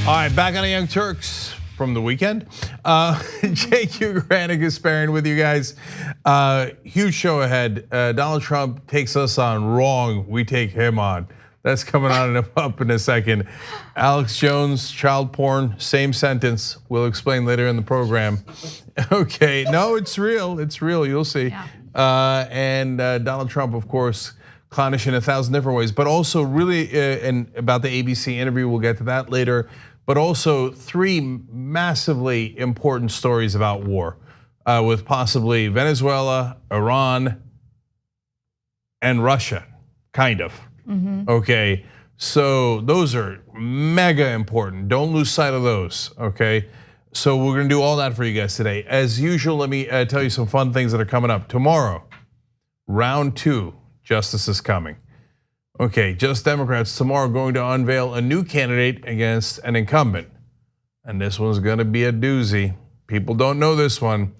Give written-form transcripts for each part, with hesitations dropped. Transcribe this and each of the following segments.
All right, back on the Young Turks from the weekend. Cenk, Uygur, and Kasparian with you guys. Huge show ahead. Donald Trump takes us on wrong. We take him on. That's coming on and up in a second. Alex Jones, child porn, same sentence. We'll explain later in the program. Okay, no, it's real. It's real. You'll see. Yeah. And Donald Trump, of course, clownish in 1,000 different ways, but also really, and about the ABC interview, we'll get to that later. But also 3 massively important stories about war, with possibly Venezuela, Iran, and Russia, kind of. Okay, so those are mega important. Don't lose sight of those, okay? So we're gonna do all that for you guys today. As usual, let me tell you some fun things that are coming up. Tomorrow, round 2, justice is coming. Okay, Just Democrats tomorrow going to unveil a new candidate against an incumbent. And this one's gonna be a doozy. People don't know this one.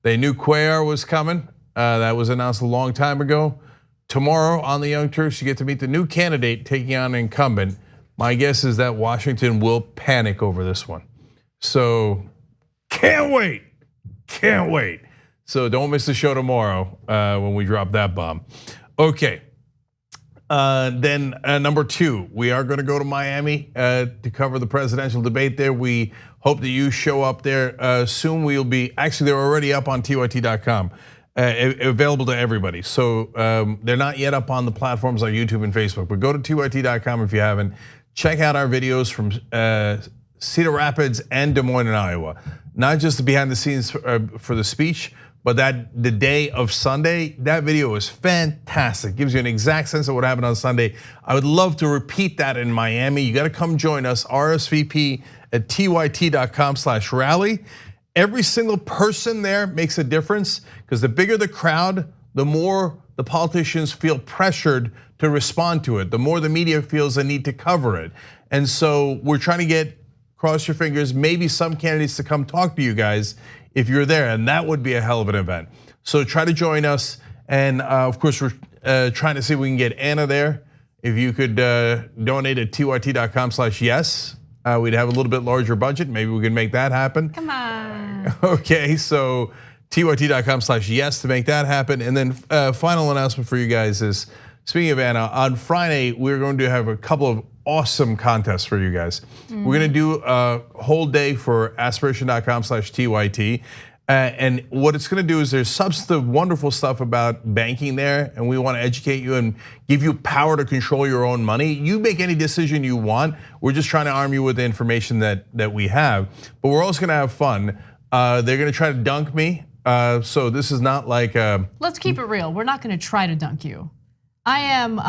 They knew Cuellar was coming. That was announced a long time ago. Tomorrow on the Young Turks, you get to meet the new candidate taking on an incumbent. My guess is that Washington will panic over this one. So can't wait, can't wait. So don't miss the show tomorrow when we drop that bomb. Okay. Then number 2, we are going to go to Miami to cover the presidential debate there. We hope that you show up there soon. We'll be, actually they're already up on tyt.com, available to everybody. So they're not yet up on the platforms like YouTube and Facebook, but go to tyt.com if you haven't. Check out our videos from Cedar Rapids and Des Moines in Iowa. Not just the behind the scenes for the speech, but that the day of Sunday, that video was fantastic. Gives you an exact sense of what happened on Sunday. I would love to repeat that in Miami. You got to come join us, RSVP at tyt.com/rally. Every single person there makes a difference because the bigger the crowd, the more the politicians feel pressured to respond to it, the more the media feels the need to cover it. And so we're trying to get, cross your fingers, maybe some candidates to come talk to you guys if you're there, and that would be a hell of an event. So try to join us, and of course we're trying to see if we can get Anna there. If you could donate at tyt.com/yes, we'd have a little bit larger budget. Maybe we can make that happen. Come on. Okay, so tyt.com/yes to make that happen. And then final announcement for you guys is, speaking of Anna, on Friday we're going to have a couple of awesome contests for you guys. We're gonna do a whole day for aspiration.com/tyt. And what it's gonna do is there's substantive, wonderful stuff about banking there, and we wanna educate you and give you power to control your own money. You make any decision you want. We're just trying to arm you with the information that we have, but we're also gonna have fun. They're gonna try to dunk me, so this is not like Let's keep it real. We're not gonna try to dunk you. I am,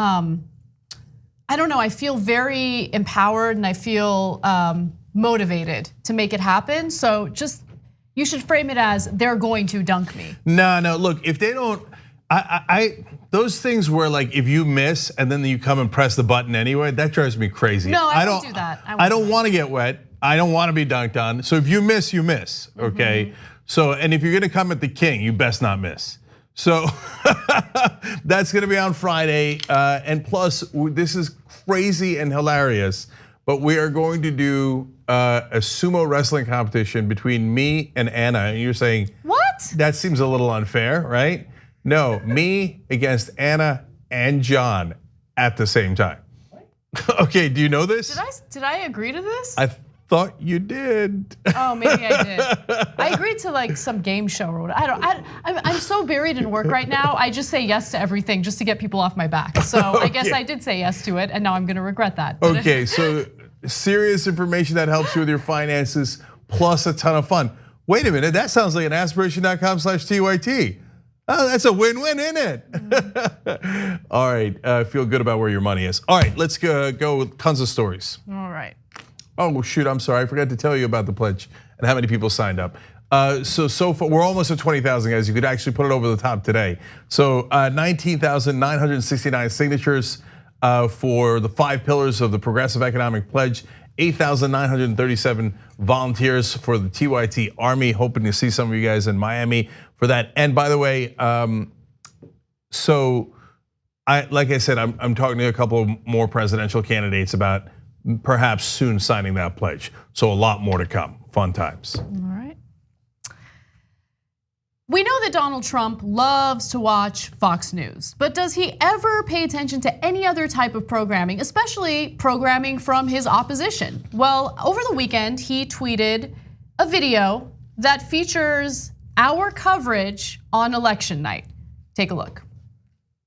I don't know, I feel very empowered and I feel motivated to make it happen. So just, you should frame it as they're going to dunk me. No, look, if they don't, those things where like if you miss and then you come and press the button anyway, that drives me crazy. No, I don't do that. I don't want to get wet. I don't want to be dunked on. So if you miss, you miss, okay? So, and if you're gonna come at the king, you best not miss. So that's gonna be on Friday, and plus this is crazy and hilarious, but we are going to do a sumo wrestling competition between me and Anna. And you're saying, what? That seems a little unfair, right? No, me against Anna and John at the same time. Okay, do you know this? Did I agree to this? I thought you did. Oh, maybe I did. I agreed to like some game show or whatever. I'm so buried in work right now. I just say yes to everything just to get people off my back. So I guess I did say yes to it, and now I'm gonna regret that. Okay, so serious information that helps you with your finances, plus a ton of fun. Wait a minute, that sounds like an aspiration.com/tyt. Oh, that's a win-win, isn't it? All right, feel good about where your money is. All right, let's go with tons of stories. All right. Oh shoot, I'm sorry, I forgot to tell you about the pledge and how many people signed up. So far, we're almost at 20,000 guys. You could actually put it over the top today. So 19,969 signatures for the 5 pillars of the Progressive Economic Pledge. 8,937 volunteers for the TYT Army. Hoping to see some of you guys in Miami for that. And by the way, like I said, I'm talking to a couple of more presidential candidates about perhaps soon signing that pledge. So a lot more to come. Fun times. All right. We know that Donald Trump loves to watch Fox News, but does he ever pay attention to any other type of programming, especially programming from his opposition? Well, over the weekend, he tweeted a video that features our coverage on election night. Take a look.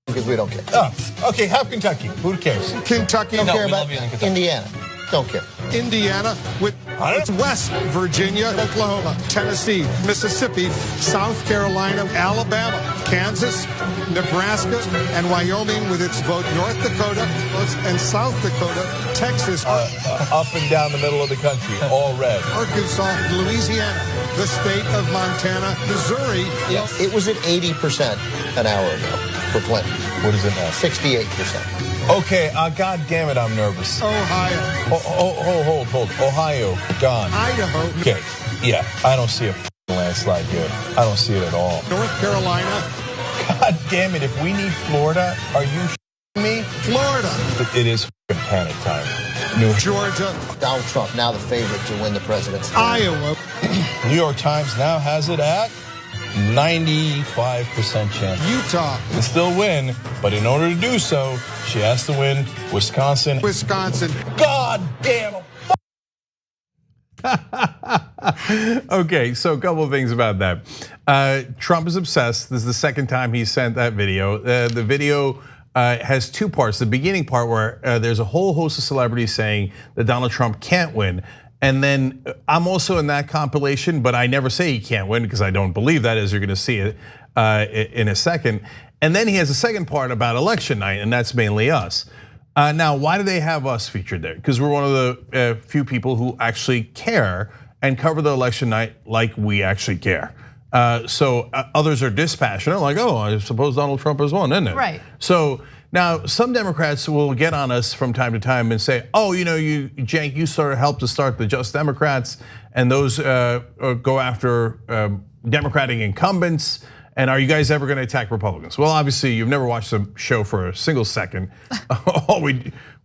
Because we don't care. Oh, okay, have Kentucky. Who cares? Kentucky, don't care about Indiana. Don't care. Indiana, with West Virginia, Oklahoma, Tennessee, Mississippi, South Carolina, Alabama, Kansas, Nebraska, and Wyoming with its vote, North Dakota and South Dakota, Texas. Up and down the middle of the country, all red. Arkansas, Louisiana, the state of Montana, Missouri. Yes. It was at 80% an hour ago for Clinton. What is it now? 68%. Okay, God damn it, I'm nervous. Ohio. Hold. Ohio, gone. Idaho. Okay, yeah, I don't see a landslide here. I don't see it at all. North Carolina. God damn it, if we need Florida, are you me? Florida. It is panic time. Georgia. Donald Trump, now the favorite to win the presidency. Iowa. New York Times now has it at 95% chance. Utah. To still win, but in order to do so, she has to win Wisconsin. God damn it. Okay, so a couple of things about that. Trump is obsessed. This is the second time he sent that video. The video has two parts. The beginning part where there's a whole host of celebrities saying that Donald Trump can't win. And then I'm also in that compilation, but I never say he can't win because I don't believe that, as you're gonna see it in a second. And then he has a second part about election night, and that's mainly us. Now, why do they have us featured there? Because we're one of the few people who actually care and cover the election night like we actually care. So others are dispassionate, like, oh, I suppose Donald Trump has won, isn't it? Right. So now some Democrats will get on us from time to time and say, oh, Cenk, you sort of helped to start the Just Democrats, and those go after Democratic incumbents. And are you guys ever gonna attack Republicans? Well, obviously you've never watched the show for a single second. Oh,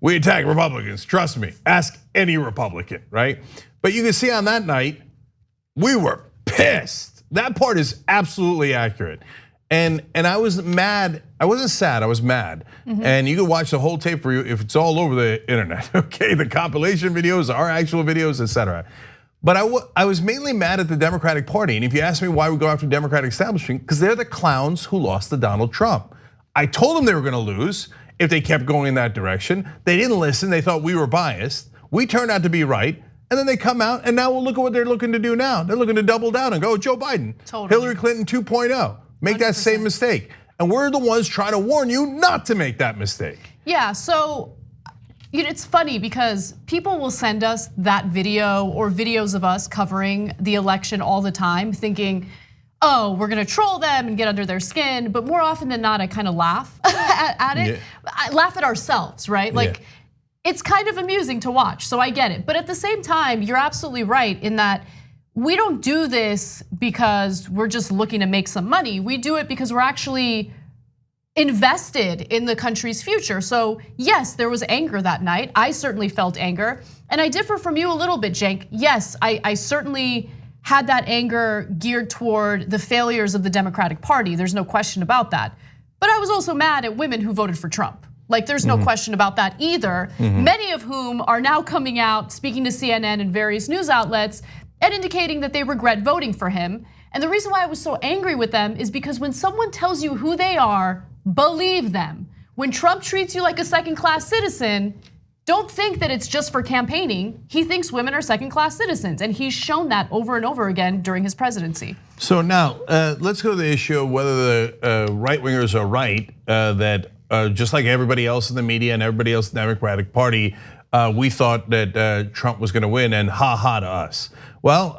we attack Republicans, trust me. Ask any Republican, right? But you can see on that night, we were pissed. That part is absolutely accurate. And I was mad. I wasn't sad, I was mad. And you can watch the whole tape for you if it's all over the internet, okay? The compilation videos, our actual videos, etc. But I was mainly mad at the Democratic Party. And if you ask me why we go after Democratic establishment, because they're the clowns who lost to Donald Trump. I told them they were gonna lose if they kept going in that direction. They didn't listen, they thought we were biased. We turned out to be right. And then they come out, and now we'll look at what they're looking to do now. They're looking to double down and go Joe Biden, Hillary Clinton 2.0. Make 100%. That same mistake. And we're the ones trying to warn you not to make that mistake. Yeah, so it's funny because people will send us that video or videos of us covering the election all the time, thinking, oh, we're gonna troll them and get under their skin. But more often than not, I kind of laugh at it. Yeah. I laugh at ourselves, right? Like, yeah. It's kind of amusing to watch, so I get it. But at the same time, you're absolutely right in that we don't do this because we're just looking to make some money. We do it because we're actually invested in the country's future. So yes, there was anger that night. I certainly felt anger. And I differ from you a little bit, Cenk. Yes, I certainly had that anger geared toward the failures of the Democratic Party. There's no question about that. But I was also mad at women who voted for Trump. Like, there's no question about that either. Many of whom are now coming out, speaking to CNN and various news outlets, and indicating that they regret voting for him. And the reason why I was so angry with them is because when someone tells you who they are, believe them. When Trump treats you like a second-class citizen, don't think that it's just for campaigning. He thinks women are second-class citizens, and he's shown that over and over again during his presidency. So now, let's go to the issue of whether the right-wingers are right, that just like everybody else in the media and everybody else in the Democratic Party, we thought that Trump was gonna win, and ha-ha to us. Well,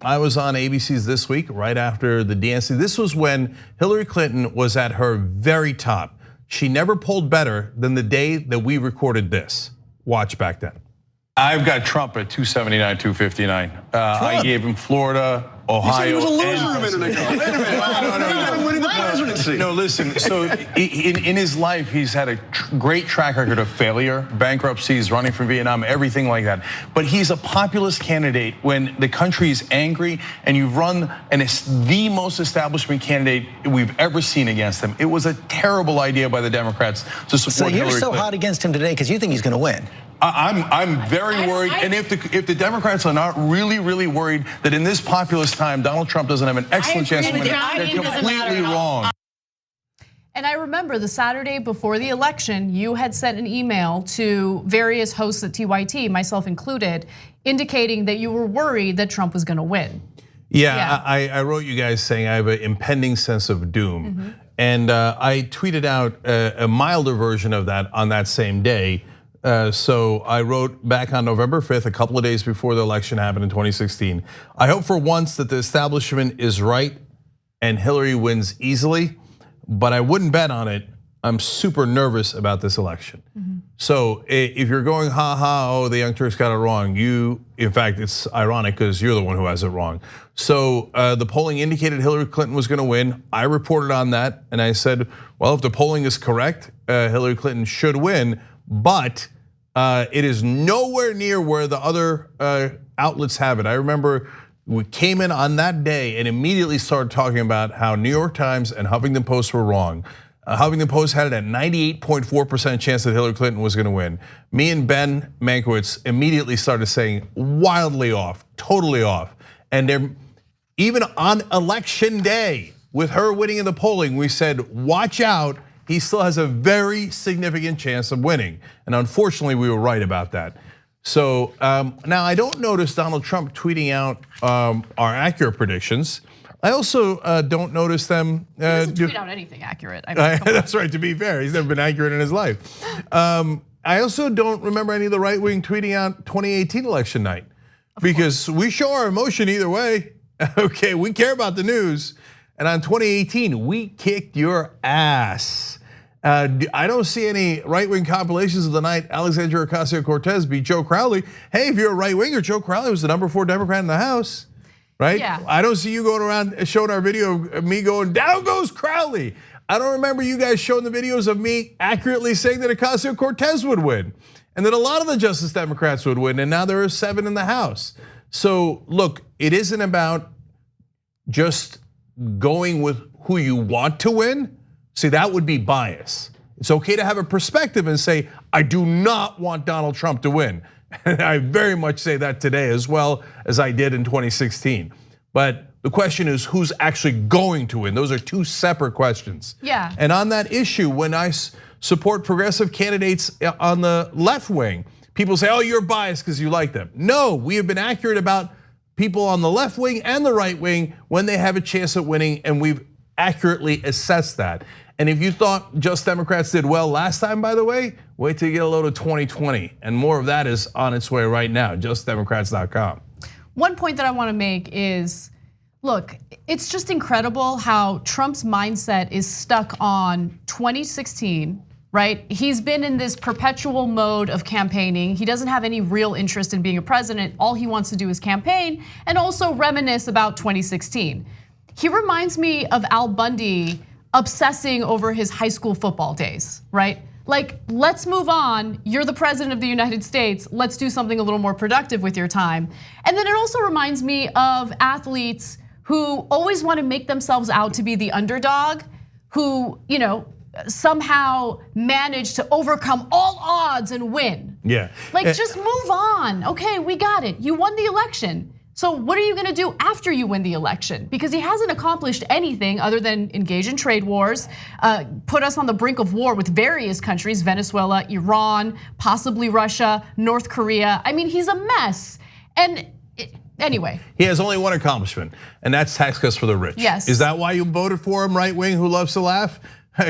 I was on ABC's This Week right after the DNC. This was when Hillary Clinton was at her very top. She never polled better than the day that we recorded this. Watch back then. I've got Trump at 279, 259. I gave him Florida, Ohio. You said he was a loser a minute ago. Wait a minute. No. Winning the presidency. No, listen. So in his life, he's had a great track record of failure, bankruptcies, running from Vietnam, everything like that. But he's a populist candidate when the country is angry, and you've run, and it's the most establishment candidate we've ever seen against him. It was a terrible idea by the Democrats to support Hillary Clinton. So you're so hot against him today because you think he's going to win. I'm very worried, and if the Democrats are not really worried that in this populist time Donald Trump doesn't have an excellent chance to win, they're completely wrong. And I remember the Saturday before the election, you had sent an email to various hosts at TYT, myself included, indicating that you were worried that Trump was going to win. Yeah, I wrote you guys saying I have an impending sense of doom, and I tweeted out a milder version of that on that same day. So I wrote back on November 5th, a couple of days before the election happened in 2016. I hope for once that the establishment is right and Hillary wins easily, but I wouldn't bet on it. I'm super nervous about this election. So if you're going, oh, the Young Turks got it wrong, in fact, it's ironic because you're the one who has it wrong. So the polling indicated Hillary Clinton was gonna win. I reported on that and I said, well, if the polling is correct, Hillary Clinton should win, but it is nowhere near where the other outlets have it. I remember we came in on that day and immediately started talking about how New York Times and Huffington Post were wrong. Huffington Post had it at 98.4% chance that Hillary Clinton was gonna win. Me and Ben Mankiewicz immediately started saying wildly off, totally off. And even on election day, with her winning in the polling, we said, watch out, he still has a very significant chance of winning. And unfortunately, we were right about that. So now I don't notice Donald Trump tweeting out our accurate predictions. I also don't notice them. He doesn't tweet out anything accurate. I mean, that's right, to be fair, he's never been accurate in his life. I also don't remember any of the right wing tweeting out 2018 election night. Because we show our emotion either way. Okay, we care about the news. And on 2018, we kicked your ass. I don't see any right-wing compilations of the night Alexandria Ocasio-Cortez beat Joe Crowley. Hey, if you're a right-winger, Joe Crowley was the #4 Democrat in the House, right? Yeah. I don't see you going around showing our video of me going, down goes Crowley. I don't remember you guys showing the videos of me accurately saying that Ocasio-Cortez would win and that a lot of the Justice Democrats would win, and now there are 7 in the House. So look, it isn't about just going with who you want to win. See, that would be bias. It's okay to have a perspective and say, I do not want Donald Trump to win. And I very much say that today as well as I did in 2016. But the question is, who's actually going to win? Those are 2 separate questions. Yeah. And on that issue, when I support progressive candidates on the left wing, people say, oh, you're biased because you like them. No, we have been accurate about people on the left wing and the right wing when they have a chance at winning, and we've accurately assessed that. And if you thought Just Democrats did well last time, by the way, wait till you get a load of 2020. And more of that is on its way right now, justdemocrats.com. One point that I wanna make is, look, it's just incredible how Trump's mindset is stuck on 2016, right? He's been in this perpetual mode of campaigning. He doesn't have any real interest in being a president. All he wants to do is campaign and also reminisce about 2016. He reminds me of Al Bundy obsessing over his high school football days, right? Like, let's move on. You're the president of the United States. Let's do something a little more productive with your time. And then it also reminds me of athletes who always want to make themselves out to be the underdog, who, somehow manage to overcome all odds and win. Yeah. Like, just move on. Okay, we got it. You won the election. So what are you gonna do after you win the election? Because he hasn't accomplished anything other than engage in trade wars, put us on the brink of war with various countries, Venezuela, Iran, possibly Russia, North Korea. I mean, he's a mess. And anyway. He has only one accomplishment, and that's tax cuts for the rich. Yes. Is that why you voted for him, right wing, who loves to laugh?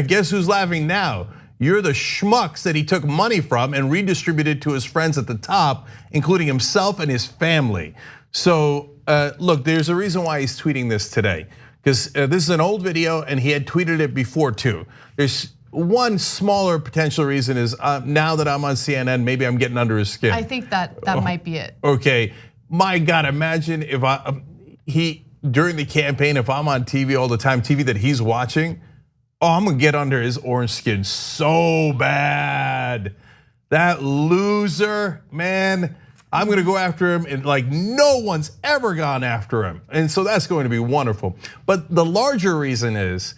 Guess who's laughing now? You're the schmucks that he took money from and redistributed to his friends at the top, including himself and his family. So look, there's a reason why he's tweeting this today, because this is an old video and he had tweeted it before too. There's one smaller potential reason is now that I'm on CNN, maybe I'm getting under his skin. I think that might be it. Okay, my God, imagine if during the campaign, if I'm on TV all the time, TV that he's watching, I'm gonna get under his orange skin so bad. That loser, man, I'm gonna go after him and like no one's ever gone after him. And so that's going to be wonderful. But the larger reason is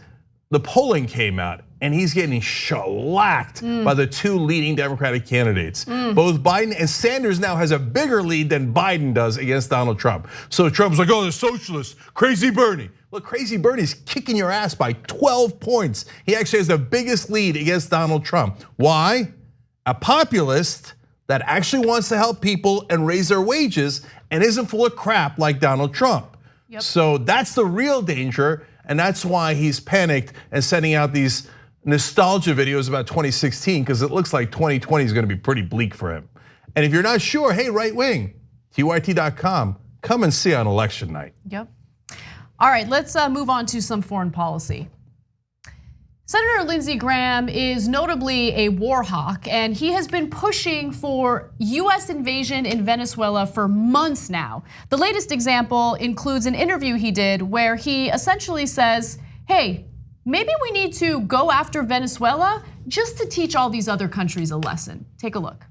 the polling came out and he's getting shellacked by the two leading Democratic candidates. Both Biden and Sanders now has a bigger lead than Biden does against Donald Trump. So Trump's like, oh, the socialists, crazy Bernie. Look, crazy Bernie's kicking your ass by 12 points. He actually has the biggest lead against Donald Trump. Why? A populist that actually wants to help people and raise their wages and isn't full of crap like Donald Trump. So that's the real danger, and that's why he's panicked and sending out these nostalgia videos about 2016, because it looks like 2020 is gonna be pretty bleak for him. And if you're not sure, hey, right wing, TYT.com, come and see on election night. Yep. All right, let's move on to some foreign policy. Senator Lindsey Graham is notably a war hawk, and he has been pushing for US invasion in Venezuela for months now. The latest example includes an interview he did where he essentially says, hey, maybe we need to go after Venezuela just to teach all these other countries a lesson. Take a look.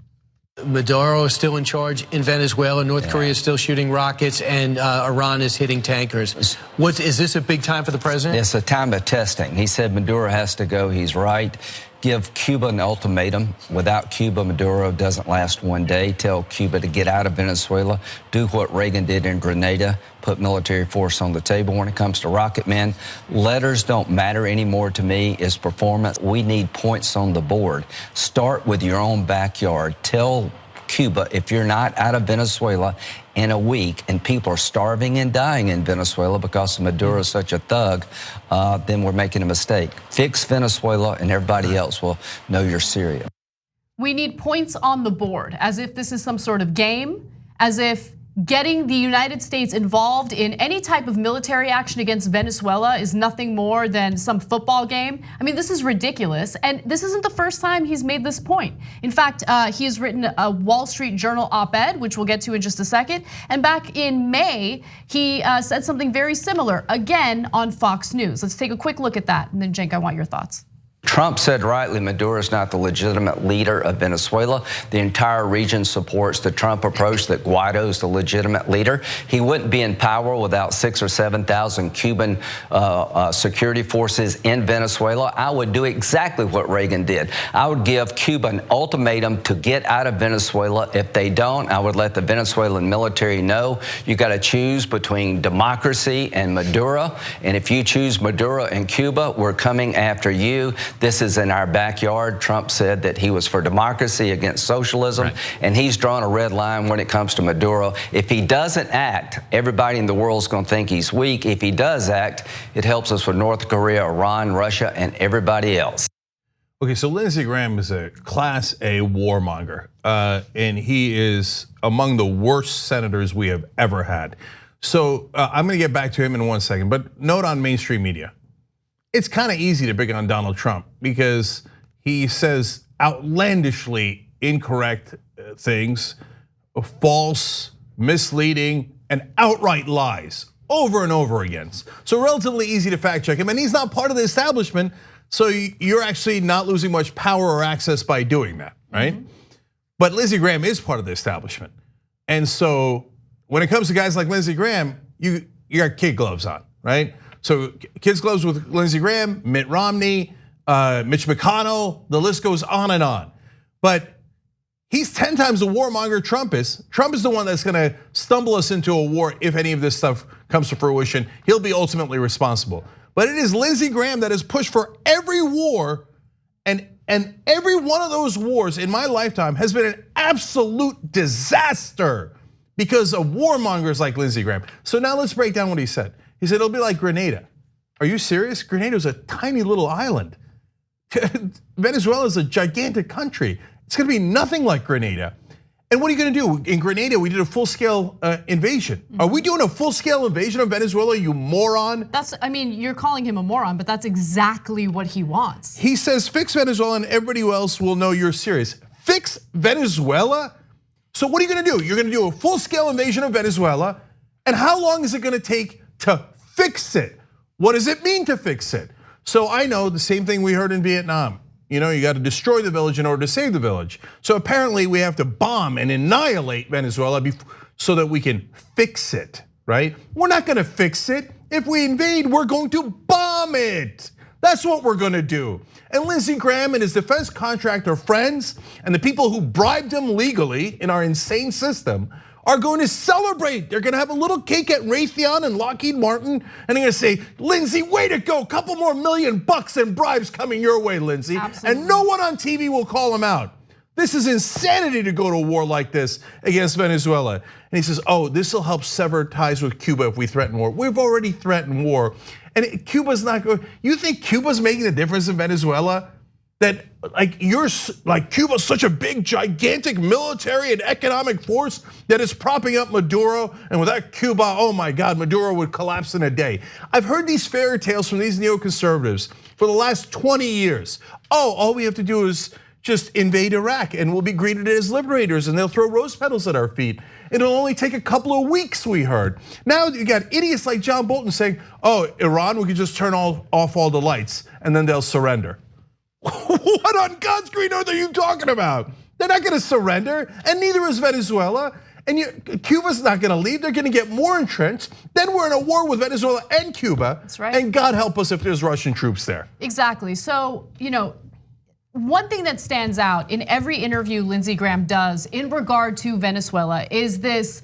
Maduro is still in charge in Venezuela. North Korea is still shooting rockets, and Iran is hitting tankers. Is this a big time for the president? It's a time of testing. He said Maduro has to go. He's right. Give Cuba an ultimatum. Without Cuba, Maduro doesn't last one day. Tell Cuba to get out of Venezuela. Do what Reagan did in Grenada. Put military force on the table. When it comes to rocket men, letters don't matter anymore to me. It's performance. We need points on the board. Start with your own backyard. Tell Cuba, if you're not out of Venezuela in a week and people are starving and dying in Venezuela because Maduro is such a thug, then we're making a mistake. Fix Venezuela and everybody else will know you're serious. We need points on the board, as if this is some sort of game, as if getting the United States involved in any type of military action against Venezuela is nothing more than some football game. I mean, this is ridiculous, and this isn't the first time he's made this point. In fact, he has written a Wall Street Journal op-ed, which we'll get to in just a second, and back in May, he said something very similar, again on Fox News. Let's take a quick look at that, and then Cenk, I want your thoughts. Trump said rightly, Maduro is not the legitimate leader of Venezuela. The entire region supports the Trump approach that Guaido is the legitimate leader. He wouldn't be in power without 6,000 or 7,000 Cuban security forces in Venezuela. I would do exactly what Reagan did. I would give Cuba an ultimatum to get out of Venezuela. If they don't, I would let the Venezuelan military know you got to choose between democracy and Maduro. And if you choose Maduro and Cuba, we're coming after you. This is in our backyard. Trump said that he was for democracy against socialism, and he's drawn a red line when it comes to Maduro. If he doesn't act, everybody in the world is going to think he's weak. If he does act, it helps us with North Korea, Iran, Russia, and everybody else. Okay, so Lindsey Graham is a Class A warmonger, and he is among the worst senators we have ever had. So I'm gonna get back to him in 1 second, but note on mainstream media. It's kind of easy to pick on Donald Trump because he says outlandishly incorrect things, false, misleading, and outright lies over and over again. So relatively easy to fact check him, and he's not part of the establishment, so you're actually not losing much power or access by doing that, right? But Lindsey Graham is part of the establishment. And so when it comes to guys like Lindsey Graham, you got kid gloves on, right? So kids gloves with Lindsey Graham, Mitt Romney, Mitch McConnell, the list goes on and on. But he's 10 times the warmonger Trump is. Trump is the one that's gonna stumble us into a war if any of this stuff comes to fruition. He'll be ultimately responsible. But it is Lindsey Graham that has pushed for every war, and every one of those wars in my lifetime has been an absolute disaster because of warmongers like Lindsey Graham. So now let's break down what he said. He said it'll be like Grenada. Are you serious? Grenada is a tiny little island. Venezuela is a gigantic country. It's gonna be nothing like Grenada. And what are you gonna do? In Grenada, we did a full-scale invasion. Are we doing a full-scale invasion of Venezuela, you moron? I mean, you're calling him a moron, but that's exactly what he wants. He says fix Venezuela and everybody else will know you're serious. Fix Venezuela? So what are you gonna do? You're gonna do a full-scale invasion of Venezuela, and how long is it gonna take to fix it. What does it mean to fix it? So I know the same thing we heard in Vietnam. You got to destroy the village in order to save the village. So apparently we have to bomb and annihilate Venezuela so that we can fix it, right? We're not gonna fix it. If we invade, we're going to bomb it. That's what we're gonna do. And Lindsey Graham and his defense contractor friends and the people who bribed him legally in our insane system are going to celebrate. They're gonna have a little cake at Raytheon and Lockheed Martin, and they're gonna say, Lindsey, way to go, couple more $1 million in bribes coming your way, Lindsey. Absolutely. And no one on TV will call him out. This is insanity to go to war like this against Venezuela. And he says, this will help sever ties with Cuba if we threaten war. We've already threatened war. And Cuba's not going, you think Cuba's making a difference in Venezuela? That Cuba's such a big, gigantic military and economic force that is propping up Maduro, and without Cuba, oh my God, Maduro would collapse in a day. I've heard these fairy tales from these neoconservatives for the last 20 years. All we have to do is just invade Iraq and we'll be greeted as liberators and they'll throw rose petals at our feet. It'll only take a couple of weeks, we heard. Now you got idiots like John Bolton saying, Iran, we could just turn off all the lights and then they'll surrender. What on God's green earth are you talking about? They're not gonna surrender, and neither is Venezuela. And Cuba's not gonna leave, they're gonna get more entrenched. Then we're in a war with Venezuela and Cuba. That's right. And God help us if there's Russian troops there. Exactly, so one thing that stands out in every interview Lindsey Graham does in regard to Venezuela is this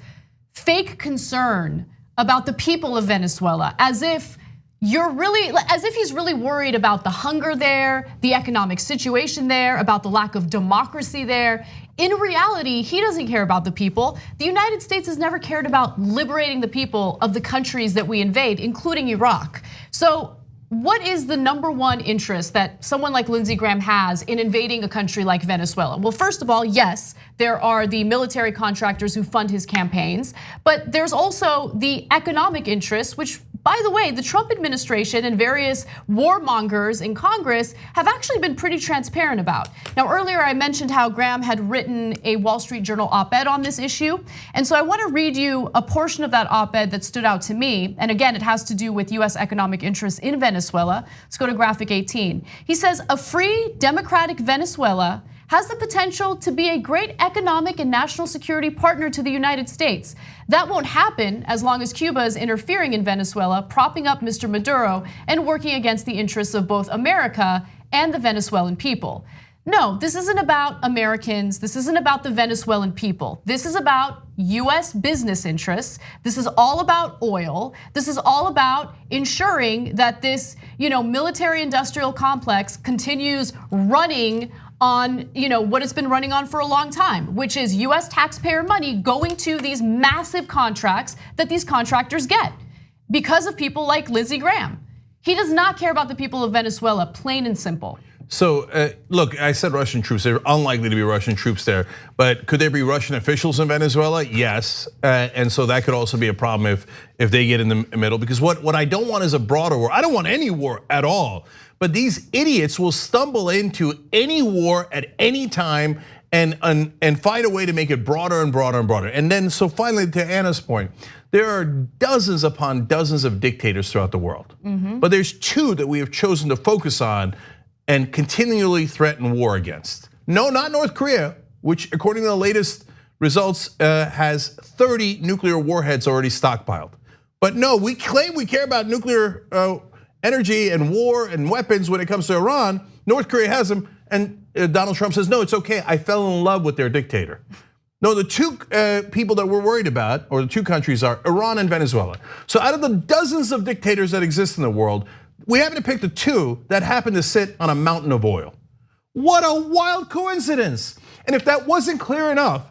fake concern about the people of Venezuela, as if he's really worried about the hunger there, the economic situation there, about the lack of democracy there. In reality, he doesn't care about the people. The United States has never cared about liberating the people of the countries that we invade, including Iraq. So what is the #1 interest that someone like Lindsey Graham has in invading a country like Venezuela? Well, first of all, yes, there are the military contractors who fund his campaigns, but there's also the economic interests, which, by the way, the Trump administration and various warmongers in Congress have actually been pretty transparent about. Now, earlier I mentioned how Graham had written a Wall Street Journal op-ed on this issue. And so I want to read you a portion of that op-ed that stood out to me. And again, it has to do with US economic interests in Venezuela. Let's go to graphic 18. He says, a free, democratic Venezuela has the potential to be a great economic and national security partner to the United States. That won't happen as long as Cuba is interfering in Venezuela, propping up Mr. Maduro, and working against the interests of both America and the Venezuelan people. No, this isn't about Americans. This isn't about the Venezuelan people. This is about US business interests. This is all about oil. This is all about ensuring that this, military industrial complex continues running on what it's been running on for a long time, which is US taxpayer money going to these massive contracts that these contractors get because of people like Lindsey Graham. He does not care about the people of Venezuela, plain and simple. So look, I said Russian troops. They're unlikely to be Russian troops there, but could there be Russian officials in Venezuela? Yes, and so that could also be a problem if they get in the middle. Because what I don't want is a broader war. I don't want any war at all. But these idiots will stumble into any war at any time and find a way to make it broader and broader and broader. And then, so finally, to Anna's point, there are dozens upon dozens of dictators throughout the world. But there's 2 that we have chosen to focus on and continually threaten war against. No, not North Korea, which according to the latest results has 30 nuclear warheads already stockpiled. But no, we claim we care about nuclear energy and war and weapons when it comes to Iran. North Korea has them, and Donald Trump says, no, it's okay, I fell in love with their dictator. No, the 2 people that we're worried about, or the 2 countries, are Iran and Venezuela. So out of the dozens of dictators that exist in the world, we happen to pick the 2 that happen to sit on a mountain of oil. What a wild coincidence. And if that wasn't clear enough,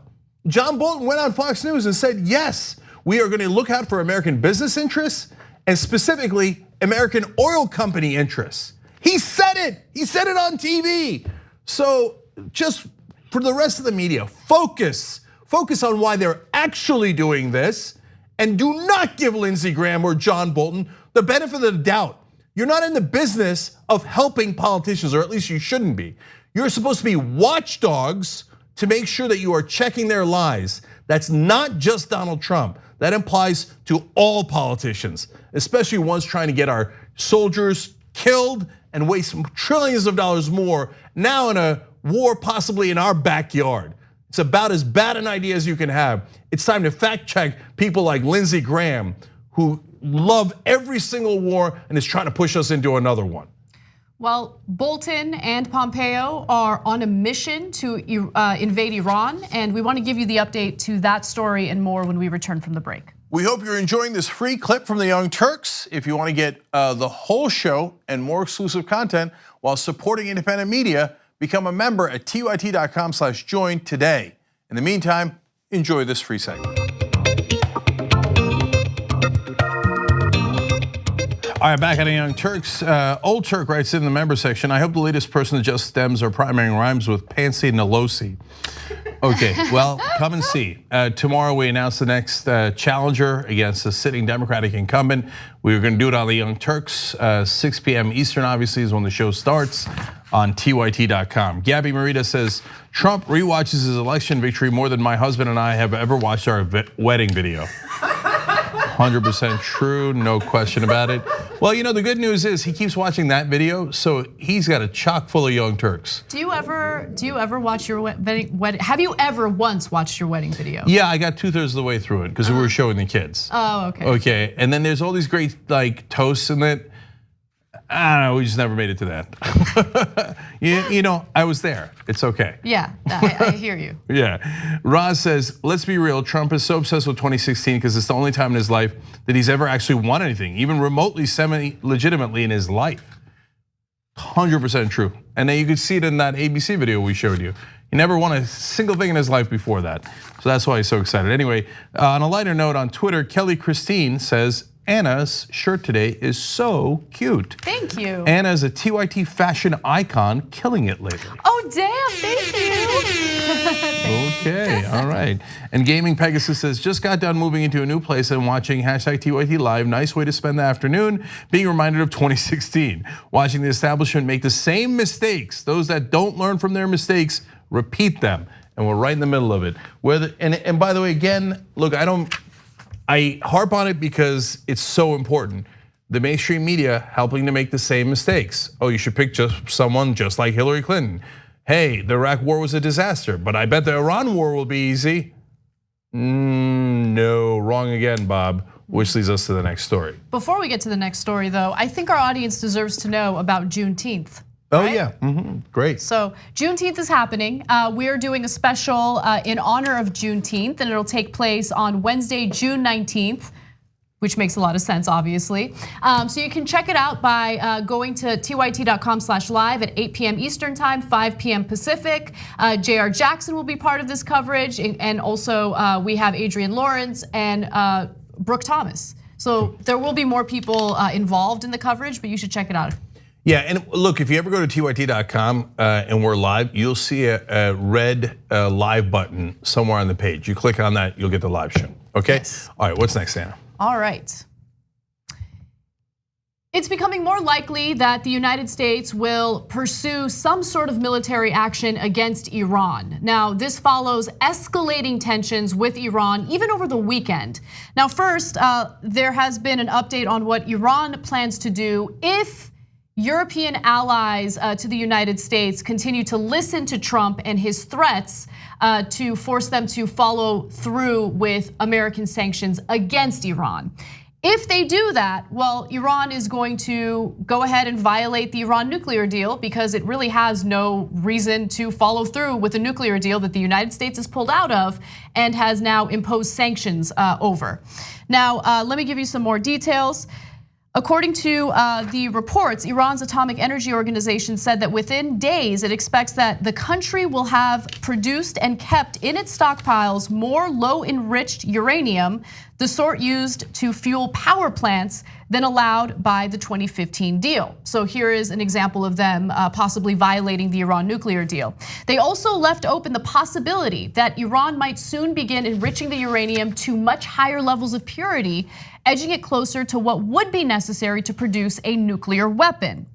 John Bolton went on Fox News and said, yes, we are gonna look out for American business interests and specifically American oil company interests. He said it on TV. So just for the rest of the media, focus on why they're actually doing this, and do not give Lindsey Graham or John Bolton the benefit of the doubt. You're not in the business of helping politicians, or at least you shouldn't be. You're supposed to be watchdogs to make sure that you are checking their lies. That's not just Donald Trump. That applies to all politicians, especially ones trying to get our soldiers killed and waste trillions of dollars more now in a war possibly in our backyard. It's about as bad an idea as you can have. It's time to fact check people like Lindsey Graham, who love every single war and is trying to push us into another one. Well, Bolton and Pompeo are on a mission to invade Iran, and we want to give you the update to that story and more when we return from the break. We hope you're enjoying this free clip from the Young Turks. If you want to get the whole show and more exclusive content while supporting independent media, become a member at tyt.com/join today. In the meantime, enjoy this free segment. All right, back at the Young Turks. Old Turk writes in the member section, I hope the latest person adjusts stems or primary rhymes with Pansy Nolosi. Okay, well, come and see. Tomorrow we announce the next challenger against the sitting Democratic incumbent. We're gonna do it on the Young Turks. 6 p.m. Eastern, obviously, is when the show starts on tyt.com. Gabby Marita says, Trump rewatches his election victory more than my husband and I have ever watched our wedding video. 100% true, no question about it. Well, you know, the good news is he keeps watching that video, so he's got a chock full of Young Turks. Do you ever watch your wedding? Have you ever once watched your wedding video? Yeah, I got 2/3 of the way through it because we were showing the kids. Oh, okay. Okay, and then there's all these great like toasts in it. I don't know, we just never made it to that. You know, I was there, it's okay. Yeah, I hear you. Yeah, Roz says, let's be real, Trump is so obsessed with 2016 because it's the only time in his life that he's ever actually won anything, even remotely, semi-legitimately in his life. 100% true. And then you could see it in that ABC video we showed you. He never won a single thing in his life before that. So that's why he's so excited. Anyway, on a lighter note on Twitter, Kelly Christine says, Anna's shirt today is so cute. Thank you. Anna's a TYT fashion icon, killing it lately. Oh, damn, thank you. Okay, all right. And Gaming Pegasus says, just got done moving into a new place and watching #TYT Live. Nice way to spend the afternoon, being reminded of 2016. Watching the establishment make the same mistakes. Those that don't learn from their mistakes, repeat them. And we're right in the middle of it. And by the way, again, look, I harp on it because it's so important. The mainstream media helping to make the same mistakes. Oh, you should pick just someone just like Hillary Clinton. Hey, the Iraq war was a disaster, but I bet the Iran war will be easy. No, wrong again, Bob, which leads us to the next story. Before we get to the next story though, I think our audience deserves to know about Juneteenth. Oh right? yeah, great. So Juneteenth is happening. We're doing a special in honor of Juneteenth, and it'll take place on Wednesday, June 19th, which makes a lot of sense, obviously. So you can check it out by going to tyt.com/live at 8 p.m. Eastern time, 5 p.m. Pacific. J.R. Jackson will be part of this coverage, and also we have Adrian Lawrence and Brooke Thomas. So there will be more people involved in the coverage, but you should check it out. Yeah, and look, if you ever go to tyt.com and we're live, you'll see a red live button somewhere on the page. You click on that, you'll get the live show, okay? Yes. All right, what's next, Anna? All right. It's becoming more likely that the United States will pursue some sort of military action against Iran. Now, this follows escalating tensions with Iran, even over the weekend. Now, first, there has been an update on what Iran plans to do if European allies to the United States continue to listen to Trump and his threats to force them to follow through with American sanctions against Iran. If they do that, well, Iran is going to go ahead and violate the Iran nuclear deal because it really has no reason to follow through with a nuclear deal that the United States has pulled out of and has now imposed sanctions over. Now, let me give you some more details. According to the reports, Iran's Atomic Energy Organization said that within days, it expects that the country will have produced and kept in its stockpiles more low-enriched uranium, the sort used to fuel power plants, than allowed by the 2015 deal. So here is an example of them possibly violating the Iran nuclear deal. They also left open the possibility that Iran might soon begin enriching the uranium to much higher levels of purity, edging it closer to what would be necessary to produce a nuclear weapon.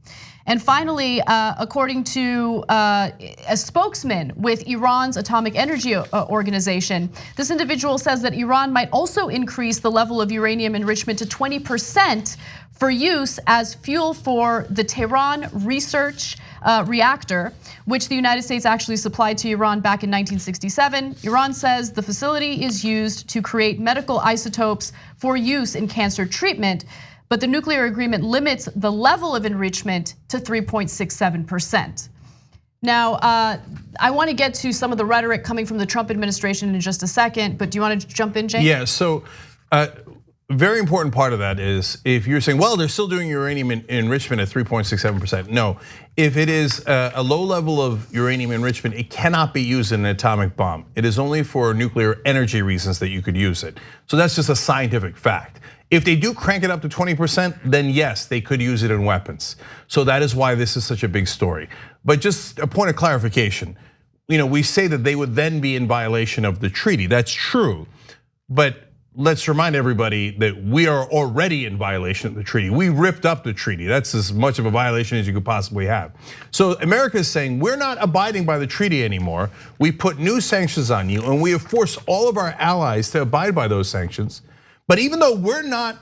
And finally, according to a spokesman with Iran's Atomic Energy Organization, this individual says that Iran might also increase the level of uranium enrichment to 20% for use as fuel for the Tehran research reactor, which the United States actually supplied to Iran back in 1967. Iran says the facility is used to create medical isotopes for use in cancer treatment, but the nuclear agreement limits the level of enrichment to 3.67%. Now, I want to get to some of the rhetoric coming from the Trump administration in just a second, but do you want to jump in, Cenk? Yeah, so very important part of that is if you're saying, well, they're still doing uranium enrichment at 3.67%. No, if it is a low level of uranium enrichment, it cannot be used in an atomic bomb. It is only for nuclear energy reasons that you could use it. So that's just a scientific fact. If they do crank it up to 20%, then yes, they could use it in weapons. So that is why this is such a big story. But just a point of clarification, we say that they would then be in violation of the treaty. That's true, but let's remind everybody that we are already in violation of the treaty. We ripped up the treaty. That's as much of a violation as you could possibly have. So America is saying we're not abiding by the treaty anymore. We put new sanctions on you, and we have forced all of our allies to abide by those sanctions. But even though we're not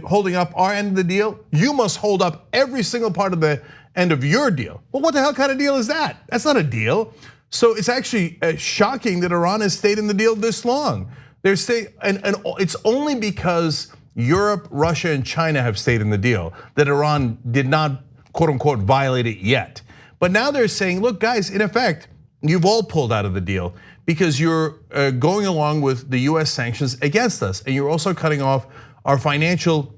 holding up our end of the deal, you must hold up every single part of the end of your deal. Well, what the hell kind of deal is that? That's not a deal. So it's actually shocking that Iran has stayed in the deal this long. They're saying, and it's only because Europe, Russia, and China have stayed in the deal that Iran did not, quote unquote, violate it yet. But now they're saying, look, guys, in effect, you've all pulled out of the deal because you're going along with the US sanctions against us, and you're also cutting off our financial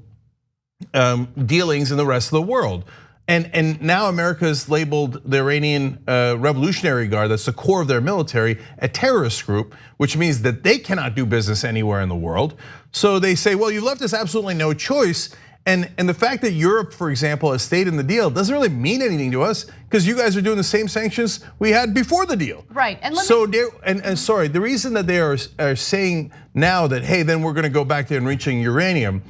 dealings in the rest of the world. And now America's labeled the Iranian Revolutionary Guard, that's the core of their military, a terrorist group, which means that they cannot do business anywhere in the world. So they say, well, you've left us absolutely no choice. And the fact that Europe, for example, has stayed in the deal doesn't really mean anything to us because you guys are doing the same sanctions we had before the deal. Right. And sorry, the reason that they are saying now that, hey, then we're going to go back to enriching uranium.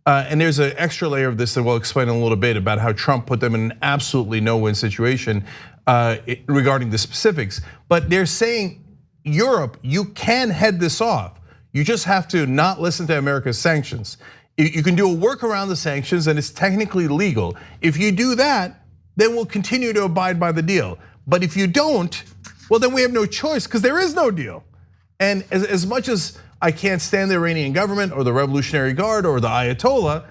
And there's an extra layer of this that we'll explain in a little bit about how Trump put them in an absolutely no-win situation regarding the specifics. But they're saying, Europe, you can head this off. You just have to not listen to America's sanctions. You can do a work around the sanctions and it's technically legal. If you do that, then we'll continue to abide by the deal. But if you don't, well, then we have no choice because there is no deal. And as much as I can't stand the Iranian government or the Revolutionary Guard or the Ayatollah,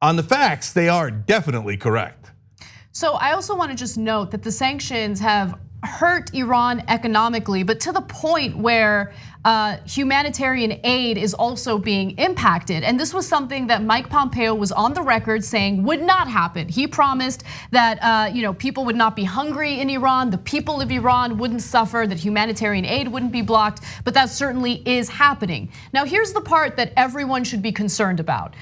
on the facts, they are definitely correct. So I also want to just note that the sanctions have hurt Iran economically, but to the point where humanitarian aid is also being impacted. And this was something that Mike Pompeo was on the record saying would not happen. He promised that people would not be hungry in Iran, the people of Iran wouldn't suffer, that humanitarian aid wouldn't be blocked, but that certainly is happening. Now here's the part that everyone should be concerned about.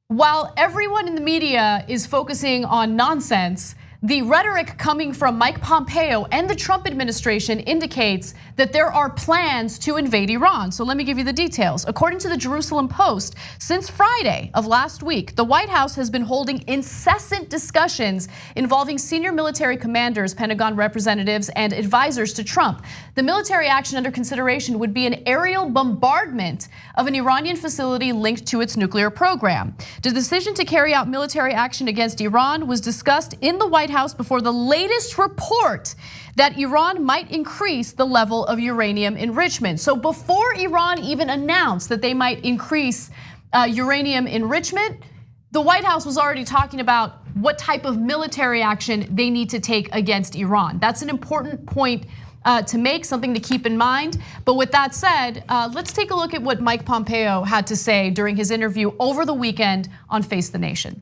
While everyone in the media is focusing on nonsense, the rhetoric coming from Mike Pompeo and the Trump administration indicates that there are plans to invade Iran. So let me give you the details. According to the Jerusalem Post, since Friday of last week, the White House has been holding incessant discussions involving senior military commanders, Pentagon representatives, and advisors to Trump. The military action under consideration would be an aerial bombardment of an Iranian facility linked to its nuclear program. The decision to carry out military action against Iran was discussed in the White House before the latest report that Iran might increase the level of uranium enrichment. So before Iran even announced that they might increase uranium enrichment, the White House was already talking about what type of military action they need to take against Iran. That's an important point to make, something to keep in mind. But with that said, let's take a look at what Mike Pompeo had to say during his interview over the weekend on Face the Nation.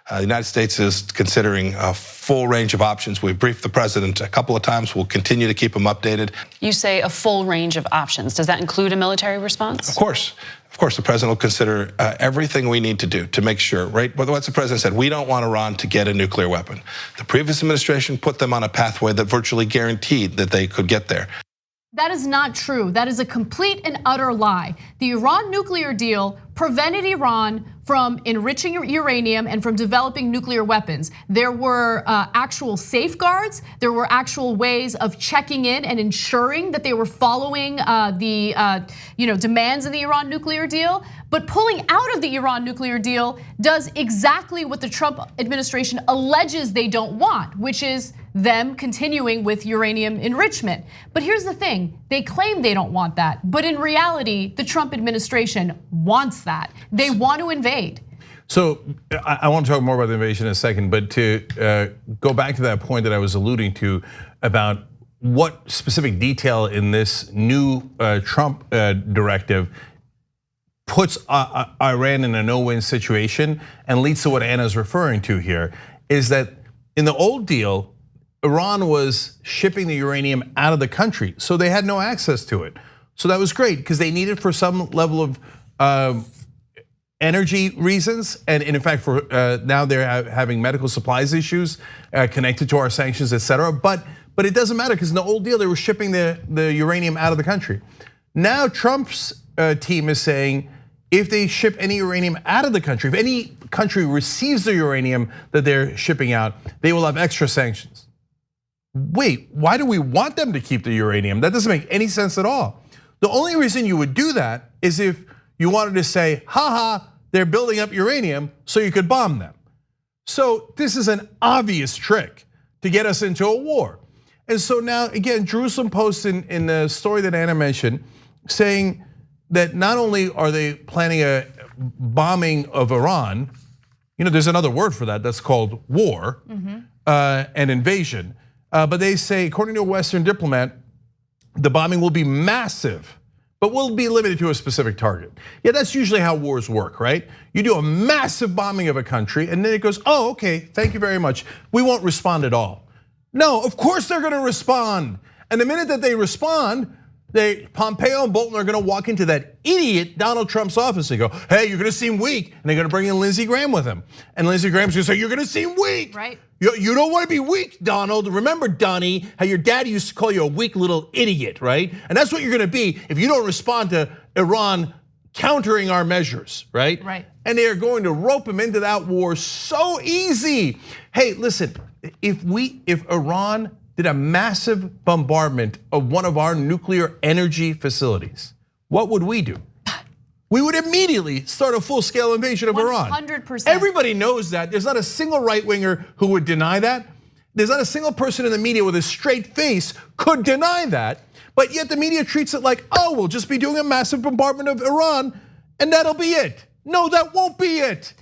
The United States is considering a full range of options. We've briefed the president a couple of times. We'll continue to keep him updated. You say a full range of options. Does that include a military response? Of course. Of course, the president will consider everything we need to do to make sure, right? But what the president said, we don't want Iran to get a nuclear weapon. The previous administration put them on a pathway that virtually guaranteed that they could get there. That is not true. That is a complete and utter lie. The Iran nuclear deal prevented Iran from enriching uranium and from developing nuclear weapons. There were actual safeguards. There were actual ways of checking in and ensuring that they were following the demands of the Iran nuclear deal. But pulling out of the Iran nuclear deal does exactly what the Trump administration alleges they don't want, which is them continuing with uranium enrichment. But here's the thing, they claim they don't want that, but in reality, the Trump administration wants that. They want to invade. So I want to talk more about the invasion in a second, but to go back to that point that I was alluding to about what specific detail in this new Trump directive puts Iran in a no-win situation and leads to what Anna's referring to here, is that in the old deal, Iran was shipping the uranium out of the country, so they had no access to it. So that was great because they needed for some level of energy reasons, and in fact, for now they're having medical supplies issues connected to our sanctions, et cetera. But it doesn't matter because in the old deal they were shipping the uranium out of the country. Now Trump's team is saying if they ship any uranium out of the country, if any country receives the uranium that they're shipping out, they will have extra sanctions. Wait, why do we want them to keep the uranium? That doesn't make any sense at all. The only reason you would do that is if you wanted to say, haha, they're building up uranium so you could bomb them. So this is an obvious trick to get us into a war. And so now, again, Jerusalem Post in the story that Anna mentioned, saying that not only are they planning a bombing of Iran, there's another word for that, that's called war and invasion. But they say, according to a Western diplomat, the bombing will be massive, but will be limited to a specific target. Yeah, that's usually how wars work, right? You do a massive bombing of a country and then it goes, oh, okay, thank you very much. We won't respond at all. No, of course they're gonna respond. And the minute that they respond, Pompeo and Bolton are gonna walk into that idiot Donald Trump's office and go, hey, you're gonna seem weak. And they're gonna bring in Lindsey Graham with him. And Lindsey Graham's gonna say, you're gonna seem weak. Right. You don't want to be weak, Donald. Remember, Donnie, how your dad used to call you a weak little idiot, right? And that's what you're gonna be if you don't respond to Iran countering our measures, right? Right. And they are going to rope him into that war so easy. Hey, listen, if Iran did a massive bombardment of one of our nuclear energy facilities, what would we do? We would immediately start a full-scale invasion of Iran. 100%. Everybody knows that. There's not a single right-winger who would deny that. There's not a single person in the media with a straight face could deny that. But yet the media treats it like, oh, we'll just be doing a massive bombardment of Iran and that'll be it. No, that won't be it.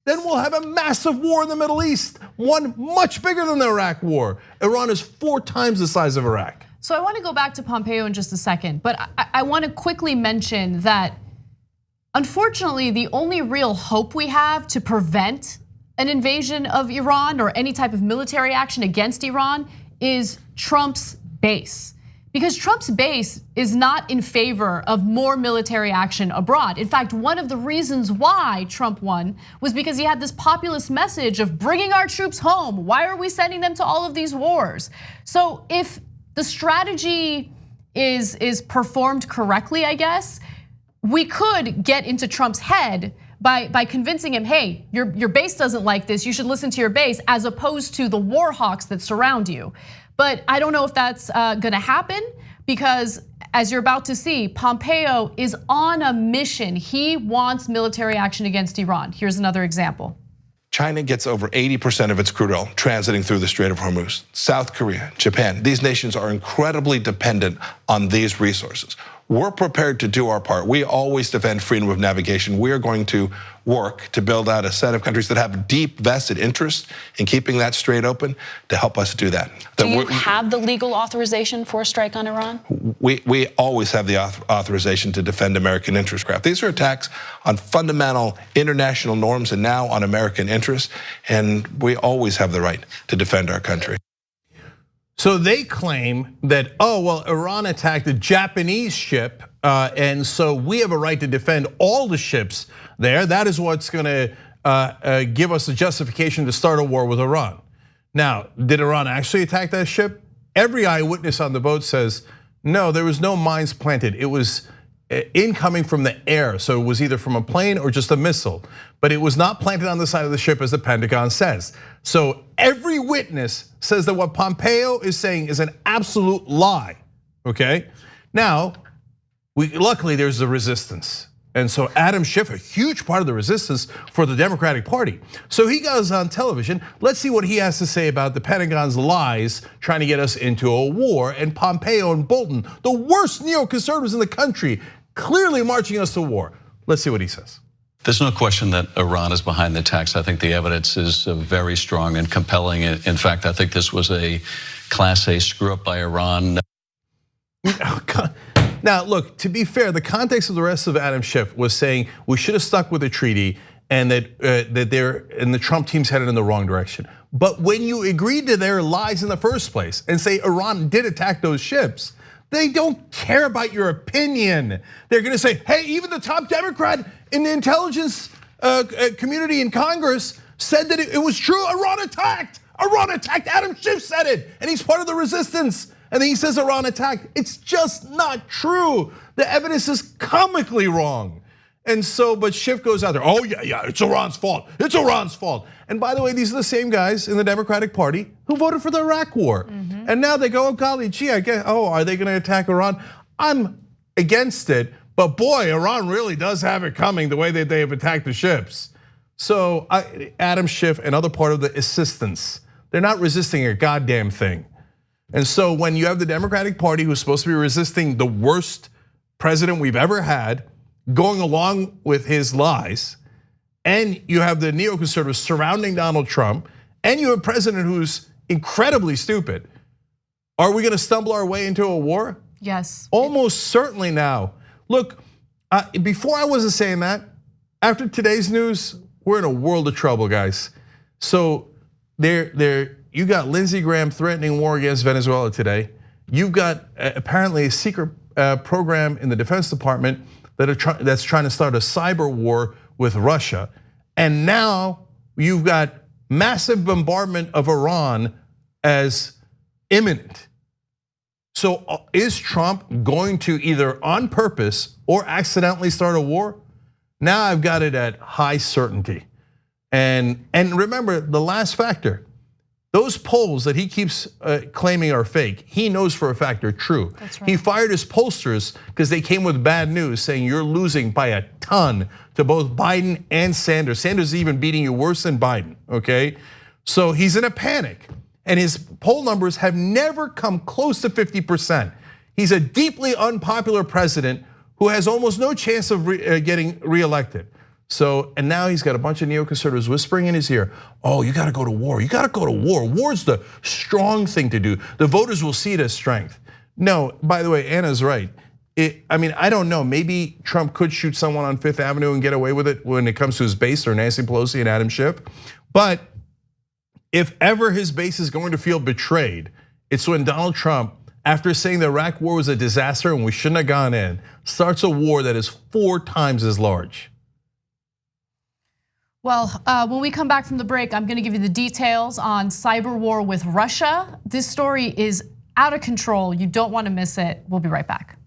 Then we'll have a massive war in the Middle East, one much bigger than the Iraq war. Iran is 4 times the size of Iraq. So I want to go back to Pompeo in just a second, but I want to quickly mention that unfortunately, the only real hope we have to prevent an invasion of Iran or any type of military action against Iran is Trump's base. Because Trump's base is not in favor of more military action abroad. In fact, one of the reasons why Trump won was because he had this populist message of bringing our troops home. Why are we sending them to all of these wars? So if the strategy is performed correctly, I guess, we could get into Trump's head by convincing him, hey, your base doesn't like this, you should listen to your base, as opposed to the war hawks that surround you. But I don't know if that's gonna happen, because as you're about to see, Pompeo is on a mission. He wants military action against Iran. Here's another example. China gets over 80% of its crude oil transiting through the Strait of Hormuz. South Korea, Japan, these nations are incredibly dependent on these resources. We're prepared to do our part. We always defend freedom of navigation. We are going to work to build out a set of countries that have deep vested interest in keeping that strait open to help us do that. Do you have the legal authorization for a strike on Iran? We always have the authorization to defend American interest craft. These are attacks on fundamental international norms and now on American interests, and we always have the right to defend our country. So they claim that, oh, well, Iran attacked a Japanese ship, and so we have a right to defend all the ships there. That is what's gonna give us a justification to start a war with Iran. Now, did Iran actually attack that ship? Every eyewitness on the boat says, no, there was no mines planted. It was incoming from the air. So it was either from a plane or just a missile, but it was not planted on the side of the ship as the Pentagon says. So every witness says that what Pompeo is saying is an absolute lie, okay? Now, luckily there's a resistance. And so Adam Schiff, a huge part of the resistance for the Democratic Party. So he goes on television. Let's see what he has to say about the Pentagon's lies trying to get us into a war, and Pompeo and Bolton, the worst neoconservatives in the country, clearly marching us to war. Let's see what he says. There's no question that Iran is behind the attacks. I think the evidence is very strong and compelling. In fact, I think this was a Class A screw up by Iran. Now, look, to be fair, the context of the rest of Adam Schiff was saying we should have stuck with the treaty and that the Trump team's headed in the wrong direction. But when you agreed to their lies in the first place and say Iran did attack those ships, they don't care about your opinion. They're gonna say, hey, even the top Democrat in the intelligence community in Congress said that it was true, Iran attacked. Iran attacked, Adam Schiff said it, and he's part of the resistance. And then he says Iran attacked. It's just not true. The evidence is comically wrong. And so, but Schiff goes out there, oh yeah, it's Iran's fault. It's Iran's fault. And by the way, these are the same guys in the Democratic Party who voted for the Iraq War. And now they go, oh golly, gee, I guess, are they gonna attack Iran? I'm against it, but boy, Iran really does have it coming the way that they have attacked the ships. So Adam Schiff and other part of the assistance, they're not resisting a goddamn thing. And so when you have the Democratic Party who's supposed to be resisting the worst president we've ever had, going along with his lies, and you have the neoconservatives surrounding Donald Trump, and you have a president who's incredibly stupid, are we gonna stumble our way into a war? Yes. Almost certainly now. Look, before I wasn't saying that. After today's news, we're in a world of trouble, guys. So you got Lindsey Graham threatening war against Venezuela today. You've got apparently a secret program in the Defense Department that's trying to start a cyber war with Russia. And now you've got massive bombardment of Iran as imminent. So is Trump going to either on purpose or accidentally start a war? Now I've got it at high certainty. And remember the last factor, those polls that he keeps claiming are fake, he knows for a fact they're true. That's right. He fired his pollsters because they came with bad news saying you're losing by a ton to both Biden and Sanders. Sanders is even beating you worse than Biden, okay? So he's in a panic and his poll numbers have never come close to 50%. He's a deeply unpopular president who has almost no chance of getting reelected. So, and now he's got a bunch of neoconservatives whispering in his ear, oh, you gotta go to war, you gotta go to war. War's the strong thing to do. The voters will see it as strength. No, by the way, Anna's right. I don't know, maybe Trump could shoot someone on Fifth Avenue and get away with it when it comes to his base or Nancy Pelosi and Adam Schiff. But if ever his base is going to feel betrayed, it's when Donald Trump, after saying the Iraq war was a disaster and we shouldn't have gone in, starts a war that is 4 times as large. Well, when we come back from the break, I'm gonna give you the details on cyber war with Russia. This story is out of control. You don't wanna miss it. We'll be right back.